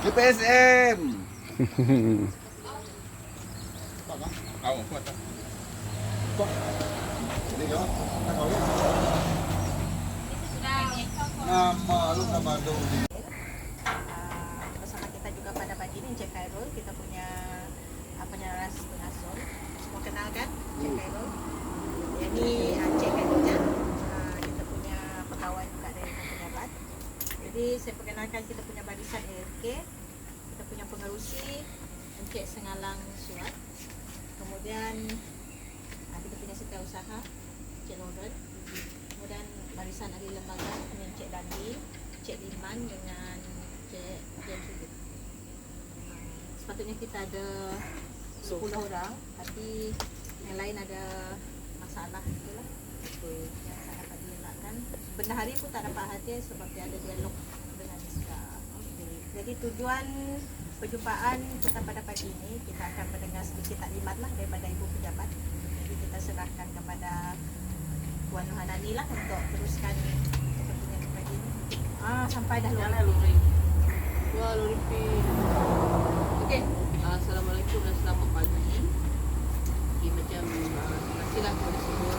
GPSM. Nama lu sama dong. Bersama kita juga pada pagi ini Encik Khairul, kita punya penyelaras pengasuh. Mau kenal kan Encik Khairul? Ini Encik Khadijah, kita punya pegawai juga dari pejabat. Jadi saya perkenalkan kita punya barisan AFK, kita punya pengerusi Encik Sengalang Suat, kemudian kita punya setiausaha Encik Lauren, kemudian barisan ahli lembaga punya Encik Dandi, Encik Liman dengan Encik James Sudut. Sepatutnya kita ada 10 orang, tapi yang lain ada masalah itulah yang tak dapat dielakkan. Benda hari pun tak dapat hadir sebab dia ada dialog dengan Iska. Jadi tujuan perjumpaan kita pada pagi ini, kita akan mendengar sedikit taklimat lah daripada ibu pejabat. Jadi kita serahkan kepada Puan Nuhanani lah untuk teruskan sepertinya pagi ini. Sampai dah lori. Wah, lori pin. Okey. Assalamualaikum dan selamat pagi. Okay, macam terima kasihlah kepada semua.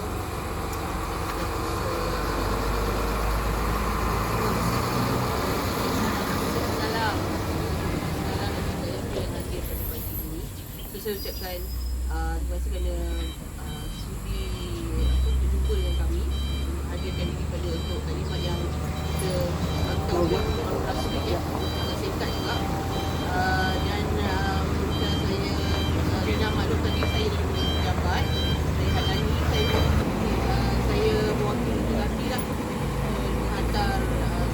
Salam dan juga yang hadir pada pagi ini. So, saya ucapkan terima kasih kerana sudi berjumpa dengan kami, hadirkan diri pada untuk taklimat yang kita angkat rasa ya, agak singkat juga. Dan saya dah maklumkan diri saya daripada pejabat. Saya hadani, saya mewakili delegasi lah menghantar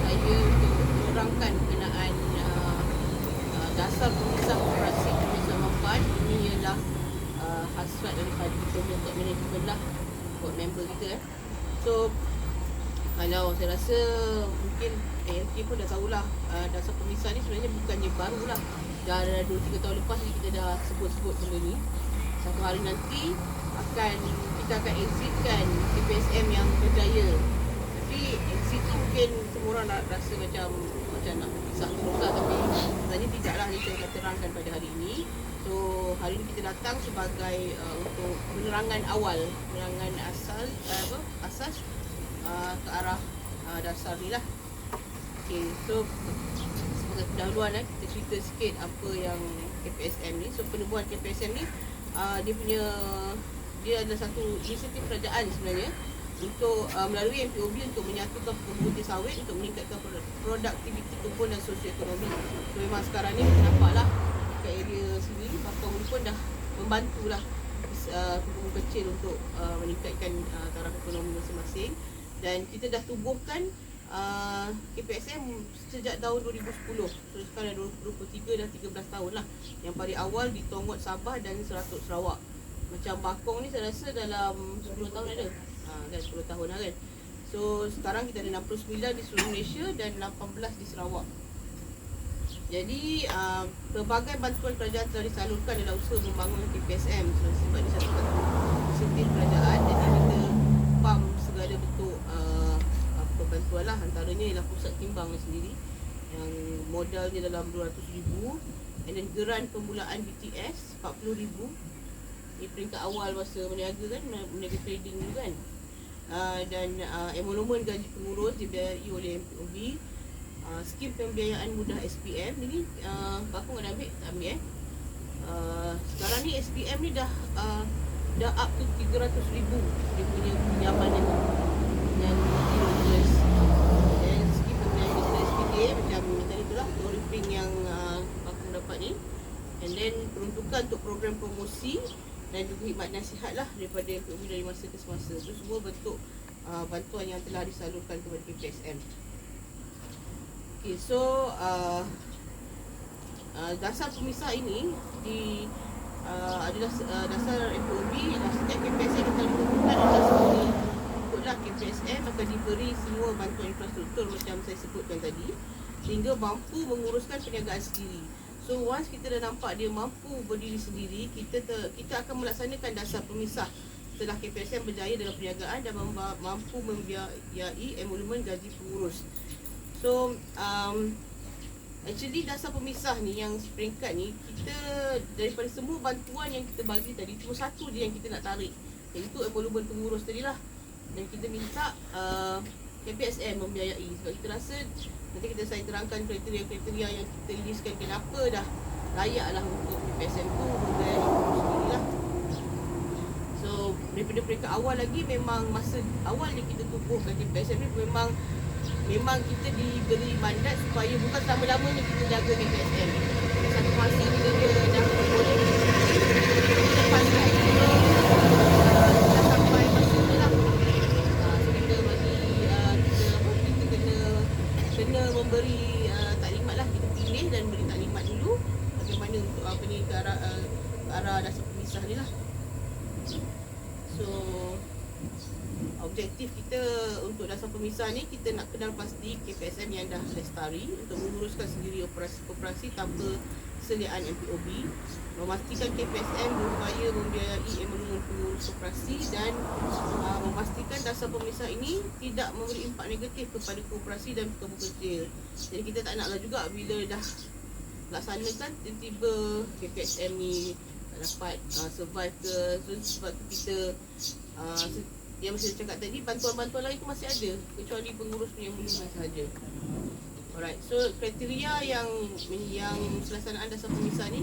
saya untuk menerangkan berkenaan dasar pemisah operasi kerjasama PAN. Ini ialah hasrat daripada kita untuk manajemen lah buat member kita. So kalau saya rasa mungkin AFK pun dah tahulah dasar pemisah ni sebenarnya bukannya baru lah. Dah 2-3 tahun lepas kita dah sebut-sebut benda ni. Satu hari nanti kita akan exitkan KPSM yang berjaya. Tapi exit tu mungkin semua orang nak rasa macam nak pisah susah, tapi sebenarnya tidaklah. Ini saya akan terangkan pada hari ini. So hari ini kita datang sebagai untuk penerangan awal, penerangan asas ke arah dasar ni lah. Okay, so sebagai pendahuluan kita cerita sikit apa yang KPSM ni. So penubuhan KPSM ni dia adalah satu inisiatif kerajaan sebenarnya untuk melalui MPOB untuk menyatukan pembudidaya sawit untuk meningkatkan produktiviti kebun dan sosioekonomi. So memang sekarang ni kita nampaklah kat area sini Bakong ni pun dah membantulah kebun kecil untuk meningkatkan taraf ekonomi masing-masing. Dan kita dah tubuhkan KPSM sejak tahun 2010. So sekarang 2023 dah 13 tahun lah. Yang paling awal di Tongot Sabah dan Seratuk Sarawak. Macam Bakong ni saya rasa dalam 10 tahun ada. Kan 10 tahun lah kan. So sekarang kita ada 69 di seluruh Malaysia dan 18 di Sarawak. Jadi pelbagai bantuan kerajaan telah disalurkan dalam usaha membangun KPSM. So, sebab dia satu inisiatif kerajaan, jadi kita pam segala bentuk bantuan lah. Antaranya ialah pusat timbang sendiri yang modalnya dalam 200,000, and then geran permulaan BTS 40,000. Ini peringkat awal masa meniaga kan, meniaga trading dulu kan. Dan emolumen gaji pengurus dibiayai oleh MPOB. Skim pembiayaan mudah SPM ni Bakong ada ambil? Tak ambil sekarang ni SPM ni dah up to 300,000 dia punya pinjaman yang 0 years. Dan skim pembiayaan SPDA macam tadi tu lah, briefing yang Bakong dapat ni. And then peruntukan untuk program promosi dan juga khidmat nasihat lah daripada MPOB dari masa ke semasa. Itu semua bentuk bantuan yang telah disalurkan kepada KPSM. Okay, so dasar pemisah ini adalah dasar MPOB. Setiap KPSM akan ditentukan dasar ini. Ikutlah KPSM akan diberi semua bantuan infrastruktur macam saya sebutkan tadi, sehingga mampu menguruskan perniagaan sendiri. So once kita dah nampak dia mampu berdiri sendiri, kita akan melaksanakan dasar pemisah setelah KPSM berjaya dalam perniagaan dan mampu membiayai emolumen gaji pengurus. So actually dasar pemisah ni yang peringkat ni, kita daripada semua bantuan yang kita bagi tadi, cuma satu je yang kita nak tarik, iaitu emolumen pengurus tadi lah. Dan kita minta KPSM membiayai, sebab kita rasa nanti saya terangkan kriteria-kriteria yang kita listkan kenapa dah layak lah untuk KPSM tu membiayai pengurus sendiri lah. So daripada peringkat awal lagi, memang masa awal yang kita tubuhkan KPSM ni, memang kita diberi mandat supaya bukan selama-lamanya kita jaga KPSM. Satu masa bila dia dah boleh kita pandai, dah sampai masa tu lah. So kita bagi kita kena memberi taklimat lah. Kita pilih dan beri taklimat dulu bagaimana untuk ke arah dasar pemisah ni lah. So objektif kita untuk dasar pemisah ni, kita nak kenal pasti KPSM yang dah lestari untuk menguruskan sendiri operasi tanpa seliaan MPOB, memastikan KPSM berupaya membiayai emolumen pengurus koperasi, dan memastikan dasar pemisah ini tidak memberi impak negatif kepada koperasi dan pekerja kecil. Jadi kita tak naklah juga bila dah laksanakan tiba-tiba KPSM ni tak dapat survive ke. So sebab tu kita yang saya cakap tadi, bantuan-bantuan lain tu masih ada kecuali pengurus punya emolumen sahaja. Alright, so kriteria yang pelaksanaan dasar pemisah ni,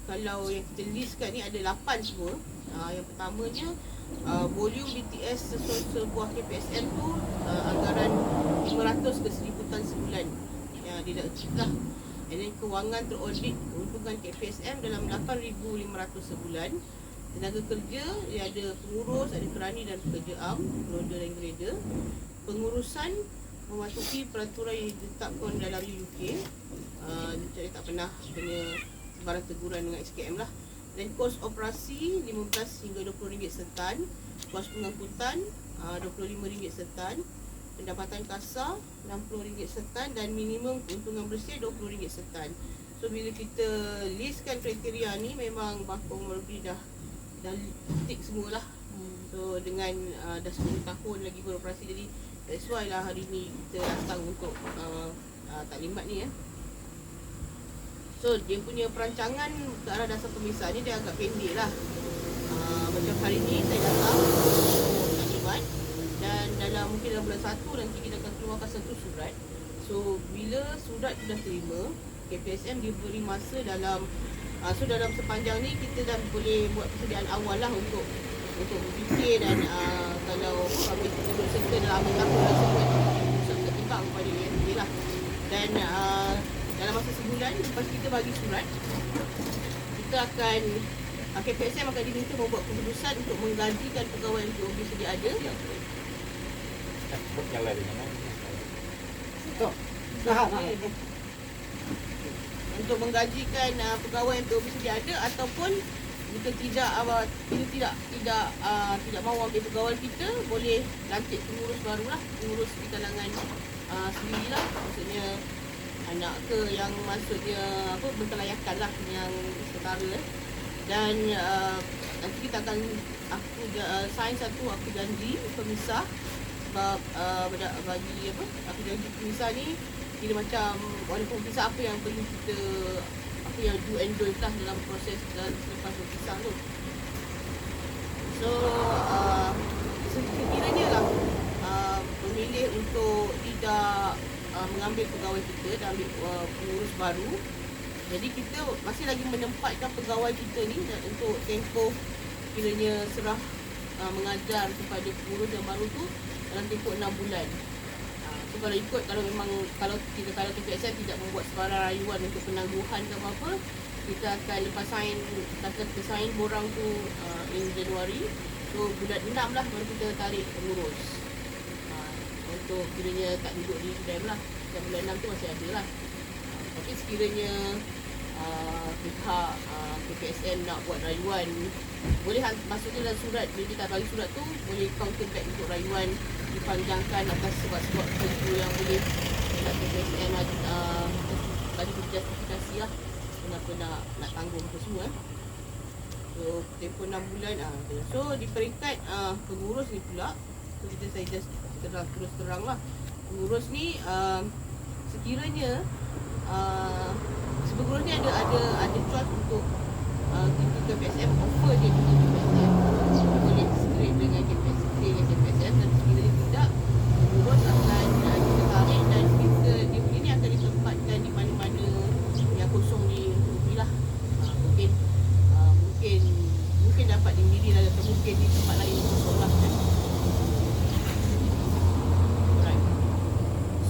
kalau yang kita listkan ni ada 8 semua. Yang pertamanya, volume BTS sebuah KPSM tu anggaran 500 ke 1000 tan sebulan. Ya, dia dah achieve lah. And then kewangan teraudit keuntungan KPSM dalam 8,500 sebulan. Tenaga kerja, dia ada pengurus, ada kerani dan pekerja am, loader dan grader. Pengurusan mematuhi peraturan yang ditetapkan dalam UK. Jadi tak pernah kena sebarang teguran dengan SKM lah. Dan kos operasi 15 hingga RM20 setan. Kos pengangkutan RM25 setan. Pendapatan kasar RM60 setan. Dan minimum keuntungan bersih RM20 setan. So bila kita listkan kriteria ni, memang Bakong Merauke dah tick semualah. So dengan dah 10 tahun lagi beroperasi, jadi that's why lah hari ni kita datang untuk taklimat ni ya. So dia punya perancangan ke arah dasar pemisah ni dia agak pendek lah. Macam hari ni saya datang untuk taklimat, dan mungkin dalam bulan 1 nanti kita akan keluarkan satu surat. So bila surat tu dah terima, KPSM diberi masa dalam dalam sepanjang ni kita dah boleh buat persediaan awal lah untuk berfikir, dan kalau kami duduk serta dalam tahun tersebut, kita timbang kepada USP lah. Dan dalam masa sebulan lepas kita bagi surat, kita akan KPSM akan diminta membuat keputusan untuk menggajikan pegawai MPOB sedia ada. Untuk menggajikan pegawai MPOB sedia ada, ataupun jika tidak mahu ambil pegawai kita, boleh lantik pengurus barulah, pengurus di kalangan sendirilah, maksudnya anak ke yang maksudnya berkelayakan lah, yang setara. Dan nanti kita akan sign satu akta janji pemisah, sebab bagi akta janji pemisah ni kira macam walaupun pemisah apa yang perlu kita, apa yang do and don't lah dalam proses selepas berpisah tu. So sekiranya lah memilih untuk tidak mengambil pegawai kita dan ambil pengurus baru, jadi kita masih lagi menempatkan pegawai kita ni untuk tempoh kiranya serah mengajar kepada pengurus yang baru tu dalam tempoh 6 bulan. So kalau ikut, kalau KPSM tidak membuat sebarang rayuan untuk penangguhan ke apa-apa, kita akan lepas sign, kita sign borang tu in Januari. So bulan 6 lah baru kita tarik pengurus. Untuk kiranya tak duduk di Sudan lah. Dan bulan 6 tu masih ada lah. Tapi sekiranya pihak KPSM nak buat rayuan, boleh maksudnya dalam surat, bila kita bagi surat tu boleh counter back untuk rayuan dipanjangkan atas sebab-sebab tertentu yang boleh nak KPSM bagi justifikasi lah kenapa nak tanggung tu semua. So tempoh 6 bulan so di peringkat pengurus ni pula, so saya just terus terang lah, pengurus ni sekiranya pengurus ni ada choice untuk kita KPSM offer dia dengan KPSM, boleh straight dengan KPSM, dan sekiranya tidak, pengurus akan kita tarik dan dia ni akan ditempatkan di mana-mana yang kosong di UB lah. Mungkin dapat dindiri lah, atau mungkin di tempat lain kosong lah kan. Right.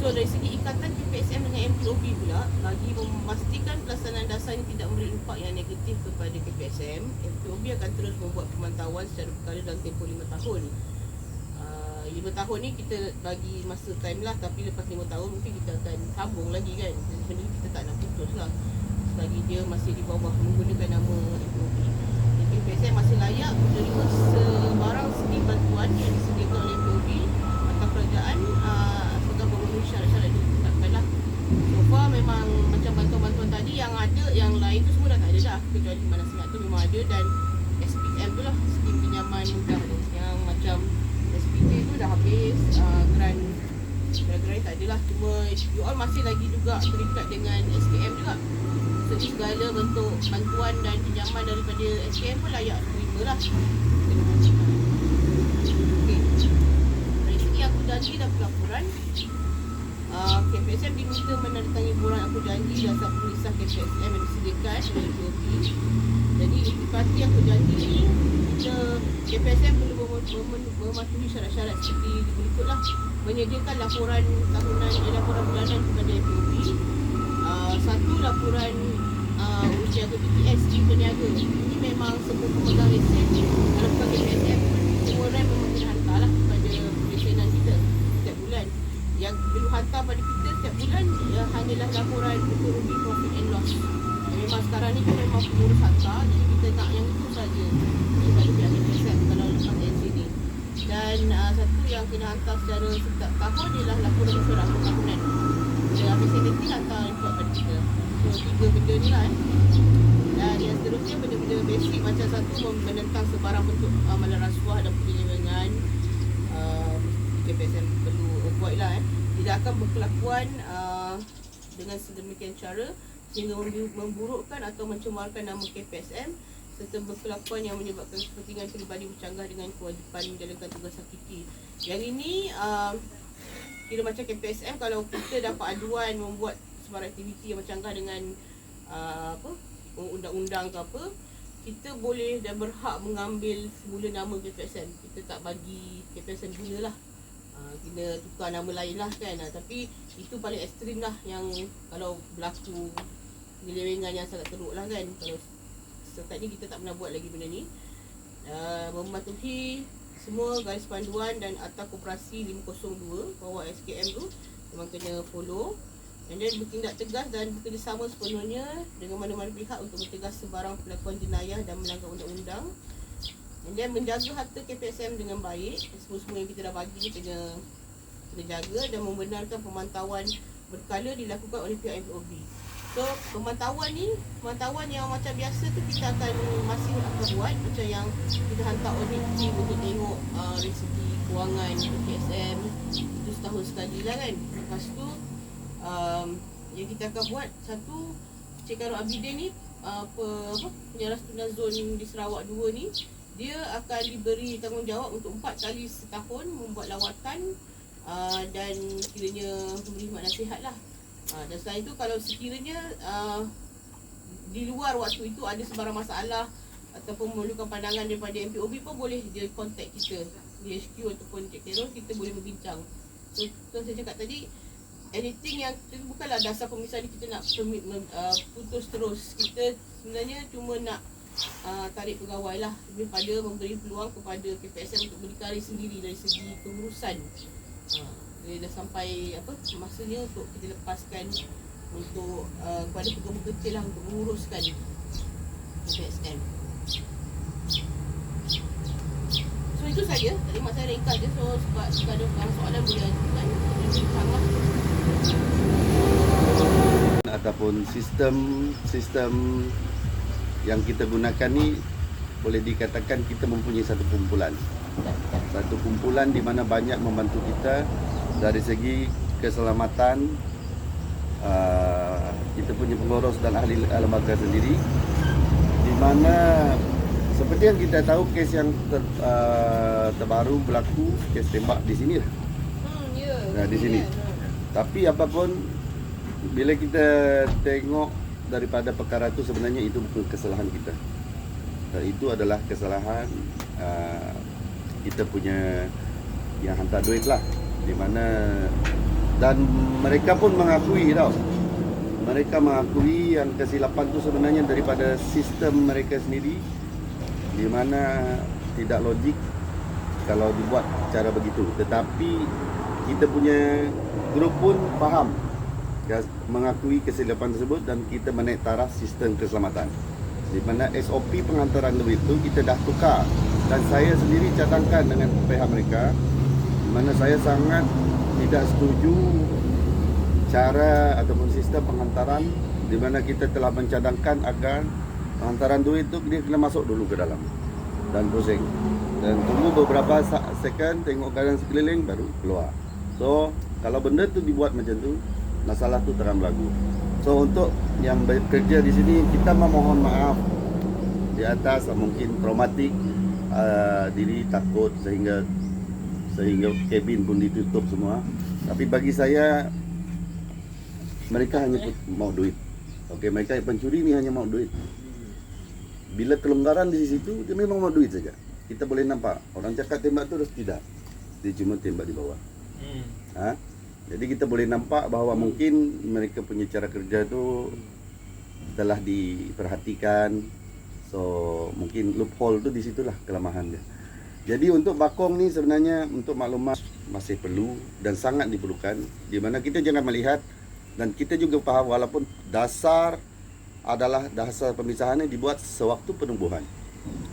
So dari segi ikatan KPSM dengan MPOB pula, bagi memastikan pelaksanaan dasar ini tidak memberi impak yang negatif kepada KPSM, MPOB akan terus membuat pemantauan secara berkala dalam tempoh 5 tahun. 5 tahun ni kita bagi masa time lah, tapi lepas 5 tahun mungkin kita akan sambung lagi kan. Benda ni kita tak nak putus lah selagi dia masih di bawah menggunakan nama MPOB. KPSM masih layak menerima sebarang segi bantuan yang disediakan oleh MPOB atau kerajaan setelah memenuhi syarat-syarat yang ditetapkan lah. So far memang macam bantuan-bantuan tadi yang ada, yang lain tu semua dah tak ada dah, kecuali Mana Sengat tu memang ada, dan SPM tu lah, skim pinjaman mudah tu, yang macam SPT tu dah habis, grant tak ada lah. Cuma you all masih lagi juga terikat dengan SKM juga. So segala bentuk bantuan dan pinjaman daripada SKM pun layak terima lah. Okay. Dari segi aku janji dan pelaporan, KPSM diminta menandatangani borang aku janji dasar penulisan KPSM yang disediakan oleh POB. Jadi iktifati aku janji ni, KPSM perlu mematuhi syarat-syarat seperti berikutlah: menyediakan laporan tahunan dan laporan bulanan kepada POB. Satu, laporan usia PTS di peniaga. Ini memang semua pemegang lesen, kalau bukan KPSM, semua orang memang kena hantar lah kepada lesenan kita setiap bulan. Yang perlu hantar pada kita setiap bulan hanyalah laporan untuk rugi profit and loss. Memang sekarang ni memang pengurus hantar, jadi kita nak yang itu saja daripada pihak KPSM kalau lepas NC ni. Dan satu yang kena hantar secara setiap tahun ialah laporan mesyuarat tahunan. Habis nanti hantar report pada kita. So 3 benda ni lah Dan yang seterusnya benda-benda basic, macam satu, menentang sebarang bentuk amalan rasuah dan penyelewengan. KPSM perlu avoid lah Tidak akan berkelakuan dengan sedemikian cara sehingga memburukkan atau mencemarkan nama KPSM, serta berkelakuan yang menyebabkan kepentingan peribadi bercanggah dengan kewajipan menjalankan tugas hakiki. Yang ini kira macam KPSM, kalau kita dapat aduan membuat sebarang aktiviti yang bercanggah dengan undang-undang ke apa, kita boleh dan berhak mengambil semula nama KPSM. Kita tak bagi KPSM guna lah, kena tukar nama lain lah kan. Tapi itu paling ekstrim lah, yang kalau berlaku penyelewengan yang sangat teruk lah kan. Kalau setakat ni kita tak pernah buat lagi benda ni. Mematuhi semua garis panduan dan Akta Koperasi 502 bawah SKM tu memang kena follow. And then bertindak tegas dan bekerjasama sepenuhnya dengan mana-mana pihak untuk mencegah sebarang pelakuan jenayah dan melanggar undang-undang. And then menjaga harta KPSM dengan baik. Semua-semua yang kita dah bagi kena jaga, dan membenarkan pemantauan berkala dilakukan oleh pihak MPOB. So pemantauan yang macam biasa tu kita masih akan buat, macam yang kita hantar audit team untuk tengok dari segi kewangan KPSM, itu setahun sekali lah kan. Lepas tu yang kita akan buat, satu, Cik Karol Abidin ni penyaras tunas zon di Sarawak 2 ni, dia akan diberi tanggungjawab untuk 4 kali setahun membuat lawatan dan kiranya memberi makna nasihat lah. Dan selain itu, kalau sekiranya di luar waktu itu ada sebarang masalah ataupun memerlukan pandangan daripada MPOB pun boleh dia contact kita di HQ ataupun Cik Carol, kita boleh berbincang. So saya cakap tadi, anything yang kita bukanlah dasar pemisahan ni kita nak putus terus. Kita sebenarnya cuma nak tarik pegawai lah, lebih pada memberi peluang kepada KPSM untuk berdikari sendiri dari segi pengurusan. Dia dah sampai masanya untuk kita lepaskan untuk kepada pegawai kecil lah untuk menguruskan KPSM. So itu saja, tadi mak saya ringkas je. So sebab jika ada soalan boleh ajukan, sama ataupun sistem yang kita gunakan ni boleh dikatakan kita mempunyai satu kumpulan di mana banyak membantu kita dari segi keselamatan, kita punya pengurus dan ahli lembaga sendiri, di mana seperti yang kita tahu kes yang terbaru berlaku, kes tembak di sini lah. Di sini. Tapi apapun, bila kita tengok daripada perkara itu, sebenarnya itu bukan kesalahan kita. Dan itu adalah kesalahan kita punya yang hantar duit lah, di mana, dan mereka pun mengakui tau. Mereka mengakui yang kesilapan itu sebenarnya daripada sistem mereka sendiri, di mana tidak logik kalau dibuat cara begitu. Tetapi kita punya grup pun faham, mengakui kesilapan tersebut, dan kita menaik taraf sistem keselamatan, di mana SOP penghantaran duit itu kita dah tukar. Dan saya sendiri cadangkan dengan pihak mereka, di mana saya sangat tidak setuju cara ataupun sistem penghantaran, di mana kita telah mencadangkan agar penghantaran duit itu dia kena masuk dulu ke dalam dan pusing, dan tunggu beberapa second, tengok keadaan sekeliling baru keluar. So kalau benda tu dibuat macam tu, masalah tu terang berlaku. So untuk yang bekerja di sini, kita memohon maaf di atas mungkin traumatik, diri takut sehingga kabin pun ditutup semua. Tapi bagi saya, mereka hanya mau duit. Okey, mereka pencuri ni hanya mau duit. Bila kelonggaran di situ, dia memang mau duit saja. Kita boleh nampak orang cakap tembak tu, tidak, dia cuma tembak di bawah. Jadi kita boleh nampak bahawa mungkin mereka punya cara kerja tu telah diperhatikan. So mungkin loophole tu di situlah kelemahan dia. Jadi untuk bakong ni sebenarnya untuk maklumat masih perlu dan sangat diperlukan, di mana kita jangan melihat, dan kita juga faham walaupun dasar adalah dasar pemisahan ini dibuat sewaktu penubuhan,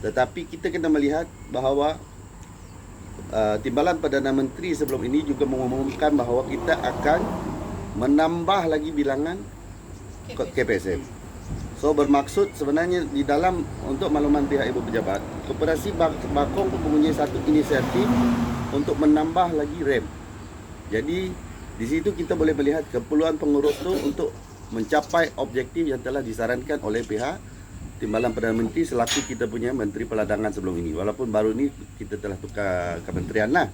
tetapi kita kena melihat bahawa Timbalan Perdana Menteri sebelum ini juga mengumumkan bahawa kita akan menambah lagi bilangan KPSM. So bermaksud sebenarnya di dalam, untuk makluman pihak ibu pejabat, Koperasi Bakong mempunyai satu inisiatif untuk menambah lagi rem. Jadi di situ kita boleh melihat keperluan pengurus itu untuk mencapai objektif yang telah disarankan oleh pihak Timbalan Perdana Menteri selaku kita punya Menteri Perdagangan sebelum ini. Walaupun baru ni kita telah tukar kementerian lah.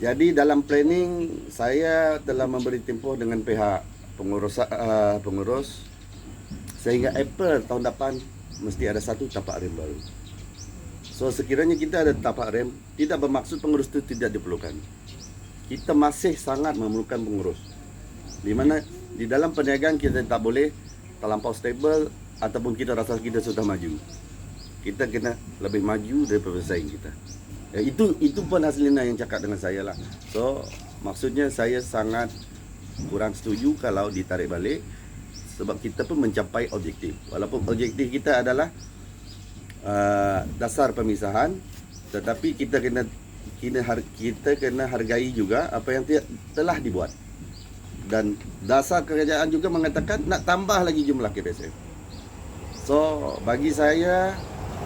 Jadi dalam planning saya telah memberi tempoh dengan pihak pengurus sehingga April tahun depan mesti ada satu tapak rem baru. So sekiranya kita ada tapak rem, tidak bermaksud pengurus itu tidak diperlukan. Kita masih sangat memerlukan pengurus. Di mana di dalam perniagaan kita tak boleh terlampau stable ataupun kita rasa kita sudah maju. Kita kena lebih maju daripada pesaing kita. Itu pun Haslina yang cakap dengan saya lah. So maksudnya saya sangat kurang setuju kalau ditarik balik, sebab kita pun mencapai objektif. Walaupun objektif kita adalah dasar pemisahan, tetapi kita kena hargai juga apa yang telah dibuat. Dan dasar kerajaan juga mengatakan nak tambah lagi jumlah KPSM. So bagi saya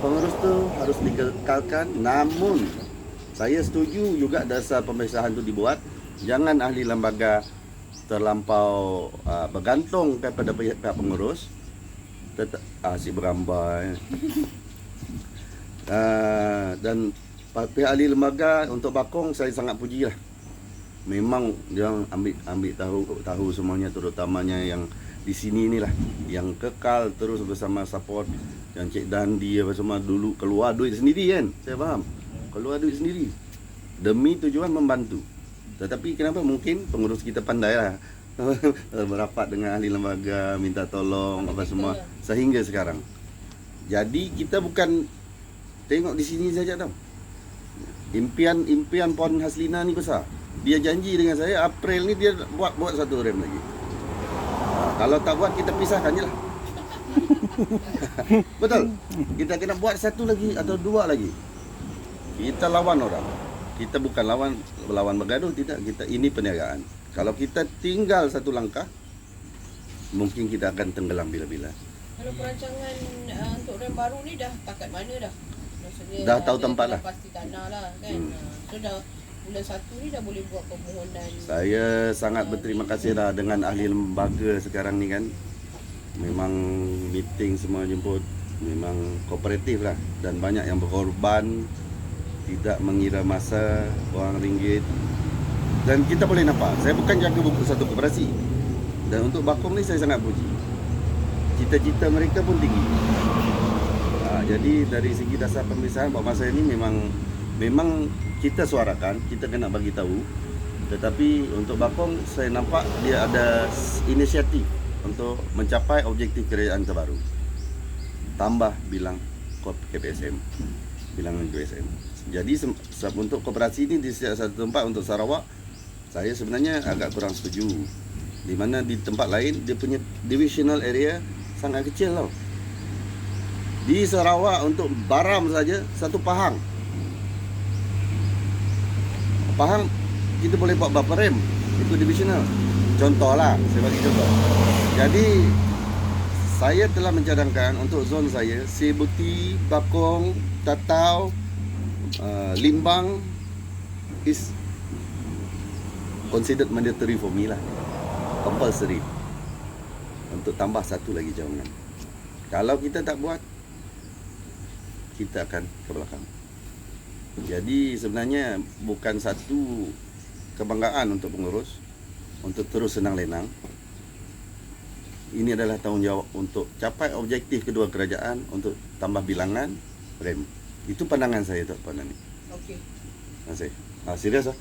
pengurus tu harus dikekalkan, namun saya setuju juga dasar pemisahan tu dibuat. Jangan ahli lembaga terlampau bergantung kepada pihak pengurus. Asyik berambai. Dan pihak ahli lembaga untuk Bakong saya sangat puji lah. Memang dia ambil tahu semuanya, terutamanya yang di sini inilah yang kekal terus bersama support. Yang Cik Dandi apa semua dulu keluar duit sendiri kan. Saya faham. Keluar duit sendiri demi tujuan membantu. Tetapi kenapa mungkin pengurus kita pandai lah berapat dengan ahli lembaga, minta tolong apa semua sehingga sekarang. Jadi kita bukan tengok di sini saja tau. Impian Puan Haslina ni besar. Dia janji dengan saya April ni dia buat satu rem lagi. Kalau tak buat kita pisahkan je lah. Betul. Kita kena buat satu lagi atau dua lagi. Kita lawan orang. Kita bukan lawan bergaduh, tidak. Kita ini perniagaan. Kalau kita tinggal satu langkah, mungkin kita akan tenggelam bila-bila. Kalau perancangan untuk rem baru ni dah takat mana dah? Maksudnya Dah tahu tempat dah lah. pasti tanah lah kan. So dah bulan 1 ni dah boleh buat permohonan. Saya sangat berterima kasih dah dengan ahli lembaga sekarang ni kan. Memang meeting semua jemput. Memang kooperatif lah. Dan banyak yang berkorban. Tidak mengira masa, wang ringgit. Dan kita boleh nampak, saya bukan jaga satu koperasi. Dan untuk Bakong ni saya sangat puji. Cita-cita mereka pun tinggi. Jadi dari segi dasar pemeriksaan buat masa ini memang kita suarakan, kita kena bagi tahu. Tetapi untuk Bakong saya nampak dia ada inisiatif untuk mencapai objektif kerajaan terbaru. Tambah bilang KPSM, bilangan KPSM. Jadi untuk koperasi ini di satu tempat untuk Sarawak, saya sebenarnya agak kurang setuju. Di mana di tempat lain dia punya divisional area sangat kecil tau. Di Sarawak untuk Baram saja satu Pahang. Pahang kita boleh buat berapa rem? Itu divisional. Contohlah, saya bagi contoh. Jadi saya telah mencadangkan untuk zon saya Sebuti, Bakong, Tatau, Limbang is considered mandatory for me lah. Compulsory. Untuk tambah satu lagi cawangan. Kalau kita tak buat, kita akan ke belakang. Jadi sebenarnya bukan satu kebanggaan untuk pengurus untuk terus senang lenang. Ini adalah tanggungjawab untuk capai objektif kedua kerajaan untuk tambah bilangan rem. Itu pandangan saya tu, Puan Nani. Okey. Terima kasih. Serius ah.